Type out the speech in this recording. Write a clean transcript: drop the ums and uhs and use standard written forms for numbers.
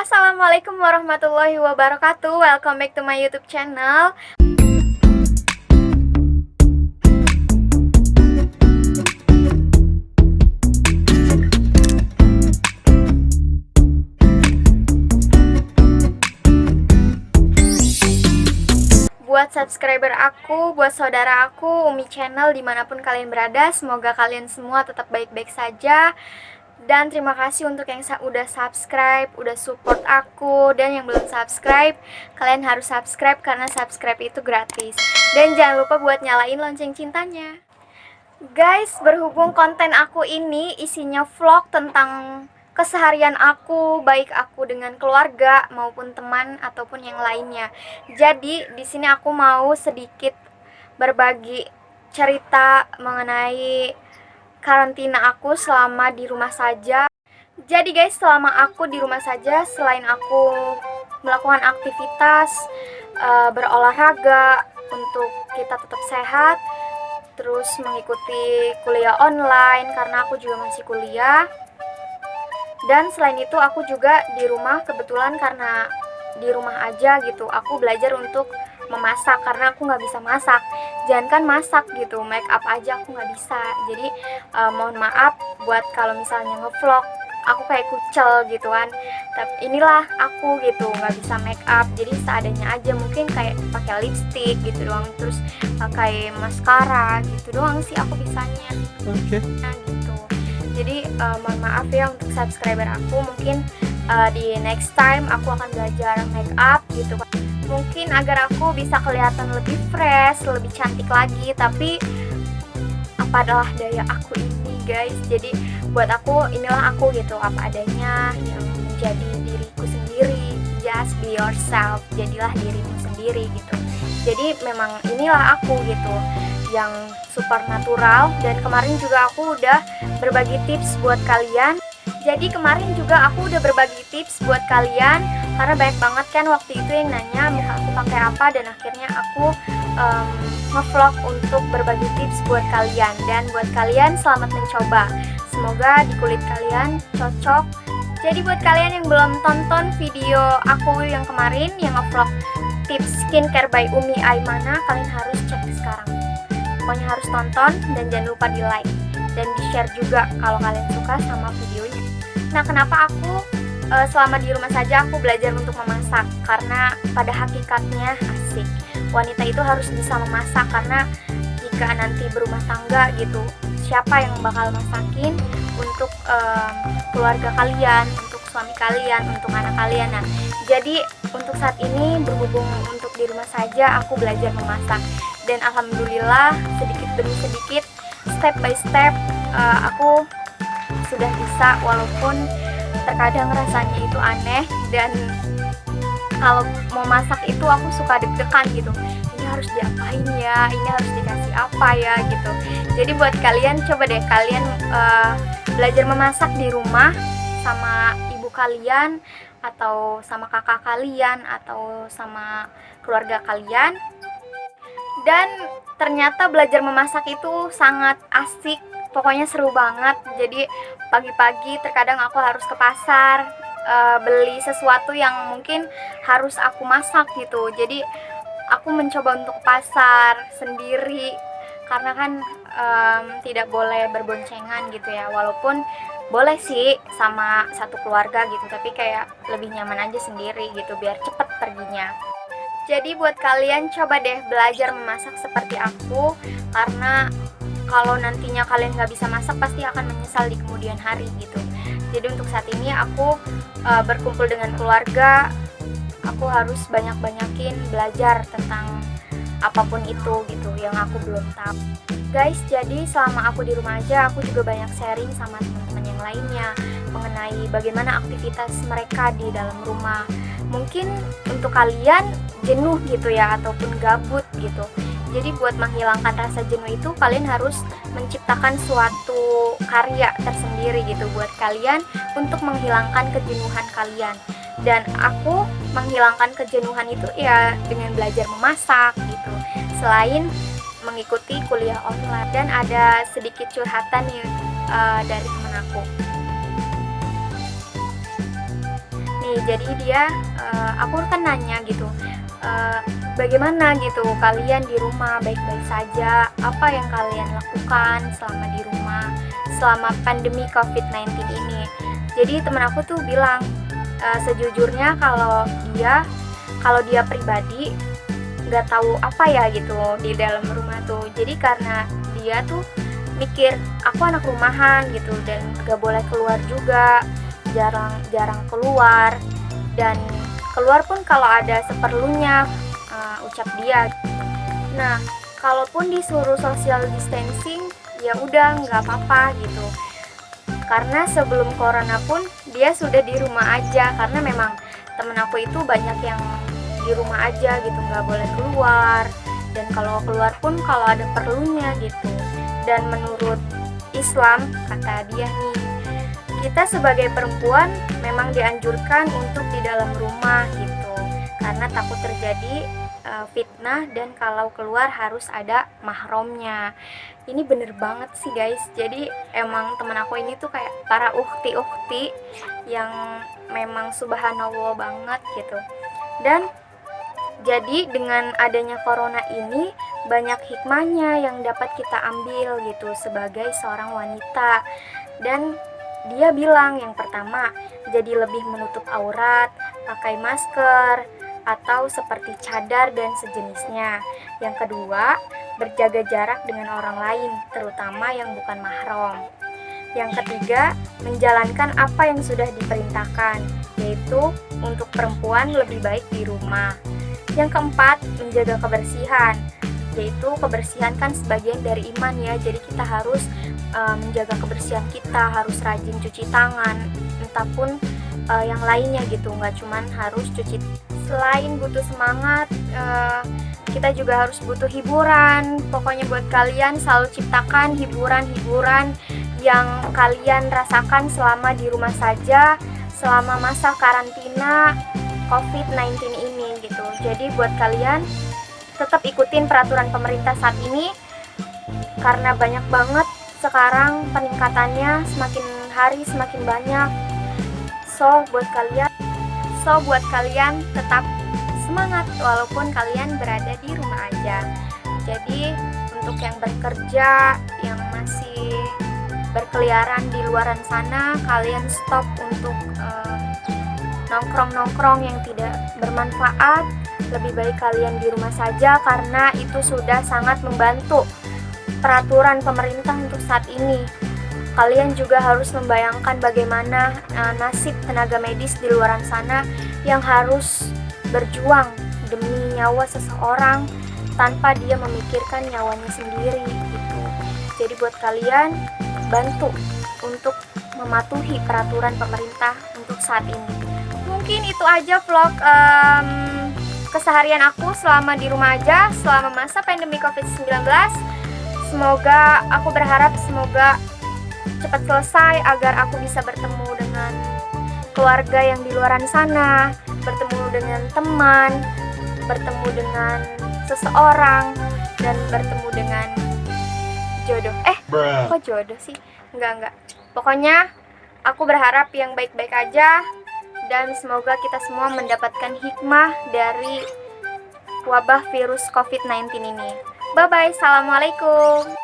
Assalamualaikum warahmatullahi wabarakatuh. Welcome back to my YouTube channel. Buat subscriber aku, buat saudara aku, Umi Channel dimanapun kalian berada, semoga kalian semua tetap baik-baik saja. Dan terima kasih untuk yang udah subscribe, udah support aku. Dan yang belum subscribe, kalian harus subscribe karena subscribe itu gratis. Dan jangan lupa buat nyalain lonceng cintanya. Guys, berhubung konten aku ini isinya vlog tentang keseharian aku, baik aku dengan keluarga maupun teman ataupun yang lainnya. Jadi di sini aku mau sedikit berbagi cerita mengenai karantina aku selama di rumah saja. Jadi guys, selama aku di rumah saja, selain aku melakukan aktivitas berolahraga untuk kita tetap sehat, terus mengikuti kuliah online karena aku juga masih kuliah. Dan selain itu aku juga di rumah, kebetulan karena di rumah aja gitu, aku belajar untuk memasak karena aku nggak bisa masak. Jangankan masak gitu, make up aja aku nggak bisa. Jadi mohon maaf buat kalau misalnya ngevlog aku kayak kucel gitu kan. Tapi inilah aku gitu, nggak bisa make up, jadi seadanya aja, mungkin kayak pakai lipstick gitu doang, terus pakai maskara gitu doang sih aku bisanya. Nah gitu. Jadi mohon maaf ya untuk subscriber aku, mungkin di next time aku akan belajar make up gitu kan. Mungkin agar aku bisa kelihatan lebih fresh, lebih cantik lagi. Tapi apa adalah daya aku ini guys. Jadi buat aku, inilah aku gitu, apa adanya, yang menjadi diriku sendiri. Just be yourself, jadilah dirimu sendiri gitu. Jadi memang inilah aku gitu, yang supernatural. Dan kemarin juga aku udah berbagi tips buat kalian. Jadi kemarin juga aku udah berbagi tips buat kalian, karena banyak banget kan waktu itu yang nanya muka aku pakai apa, dan akhirnya aku ngevlog untuk berbagi tips buat kalian. Dan buat kalian, selamat mencoba, semoga di kulit kalian cocok. Jadi buat kalian yang belum tonton video aku yang kemarin yang ngevlog tips skincare by Umi Aimana, kalian harus cek sekarang. Pokoknya harus tonton, dan jangan lupa di like dan di share juga kalau kalian suka sama videonya. Nah, kenapa aku selama di rumah saja aku belajar untuk memasak? Karena pada hakikatnya asik, wanita itu harus bisa memasak, karena jika nanti berumah tangga gitu, siapa yang bakal masakin untuk keluarga kalian, untuk suami kalian, untuk anak kalian. Nah, jadi untuk saat ini berhubung untuk di rumah saja aku belajar memasak, dan alhamdulillah sedikit demi sedikit, step by step aku sudah bisa, walaupun terkadang rasanya itu aneh. Dan kalau mau masak itu aku suka deg-degan gitu, ini harus diapain ya, ini harus dikasih apa ya gitu. Jadi buat kalian, coba deh kalian belajar memasak di rumah sama ibu kalian, atau sama kakak kalian, atau sama keluarga kalian. Dan ternyata belajar memasak itu sangat asik, pokoknya seru banget. Jadi pagi-pagi terkadang aku harus ke pasar beli sesuatu yang mungkin harus aku masak gitu. Jadi aku mencoba untuk ke pasar sendiri, karena kan tidak boleh berboncengan gitu ya. Walaupun boleh sih sama satu keluarga gitu, tapi kayak lebih nyaman aja sendiri gitu, biar cepet perginya. Jadi buat kalian, coba deh belajar memasak seperti aku, karena kalau nantinya kalian nggak bisa masak pasti akan menyesal di kemudian hari gitu. Jadi untuk saat ini aku berkumpul dengan keluarga, aku harus banyak-banyakin belajar tentang apapun itu gitu yang aku belum tahu. Guys, jadi selama aku di rumah aja, aku juga banyak sharing sama teman-teman yang lainnya mengenai bagaimana aktivitas mereka di dalam rumah. Mungkin untuk kalian jenuh gitu ya, ataupun gabut gitu. Jadi buat menghilangkan rasa jenuh itu, kalian harus menciptakan suatu karya tersendiri gitu buat kalian untuk menghilangkan kejenuhan kalian. Dan aku menghilangkan kejenuhan itu ya dengan belajar memasak gitu, selain mengikuti kuliah online. Dan ada sedikit curhatan nih dari temen aku. nih. Jadi aku kan nanya gitu, bagaimana gitu kalian di rumah, baik-baik saja? Apa yang kalian lakukan selama di rumah, selama pandemi COVID-19 ini? Jadi teman aku tuh bilang, sejujurnya kalau dia pribadi nggak tahu apa ya gitu di dalam rumah tuh. Jadi karena dia tuh mikir aku anak rumahan gitu dan nggak boleh keluar juga, jarang keluar, dan keluar pun kalau ada seperlunya, ucap dia. Nah, kalaupun disuruh social distancing, ya udah nggak apa-apa gitu. Karena sebelum corona pun dia sudah di rumah aja, karena memang temen aku itu banyak yang di rumah aja gitu, nggak boleh keluar, dan kalau keluar pun kalau ada perlunya gitu. Dan menurut Islam, kata dia nih, kita sebagai perempuan memang dianjurkan untuk di dalam rumah gitu, karena takut terjadi fitnah, dan kalau keluar harus ada mahramnya. Ini bener banget sih guys. Jadi emang temen aku ini tuh kayak para ukti-ukti yang memang subhanallah banget gitu. Dan jadi dengan adanya corona ini banyak hikmahnya yang dapat kita ambil gitu sebagai seorang wanita. Dan dia bilang yang pertama, jadi lebih menutup aurat, pakai masker, atau seperti cadar dan sejenisnya. Yang kedua, berjaga jarak dengan orang lain, terutama yang bukan mahram. Yang ketiga, menjalankan apa yang sudah diperintahkan, yaitu untuk perempuan lebih baik di rumah. Yang keempat, menjaga kebersihan, yaitu kebersihan kan sebagian dari iman ya. Jadi kita harus menjaga kebersihan kita, harus rajin cuci tangan, entahpun yang lainnya gitu, nggak cuman harus cuci. Selain butuh semangat, kita juga harus butuh hiburan. Pokoknya buat kalian selalu ciptakan hiburan-hiburan yang kalian rasakan selama di rumah saja, selama masa karantina COVID-19 ini gitu. Jadi buat kalian tetap ikutin peraturan pemerintah saat ini, karena banyak banget sekarang peningkatannya, semakin hari semakin banyak. So buat kalian tetap semangat walaupun kalian berada di rumah aja. Jadi untuk yang bekerja, yang masih berkeliaran di luaran sana, kalian stop untuk nongkrong-nongkrong yang tidak bermanfaat. Lebih baik kalian di rumah saja, karena itu sudah sangat membantu peraturan pemerintah untuk saat ini. Kalian juga harus membayangkan bagaimana nasib tenaga medis di luaran sana yang harus berjuang demi nyawa seseorang tanpa dia memikirkan nyawanya sendiri gitu. Jadi buat kalian, bantu untuk mematuhi peraturan pemerintah untuk saat ini. Mungkin itu aja vlog keseharian aku selama di rumah aja, selama masa pandemi COVID-19. Aku berharap semoga cepat selesai agar aku bisa bertemu dengan keluarga yang di luaran sana, bertemu dengan teman, bertemu dengan seseorang, dan bertemu dengan jodoh. Kok jodoh sih? Enggak. Pokoknya aku berharap yang baik-baik aja, dan semoga kita semua mendapatkan hikmah dari wabah virus COVID-19 ini. Bye-bye, assalamualaikum.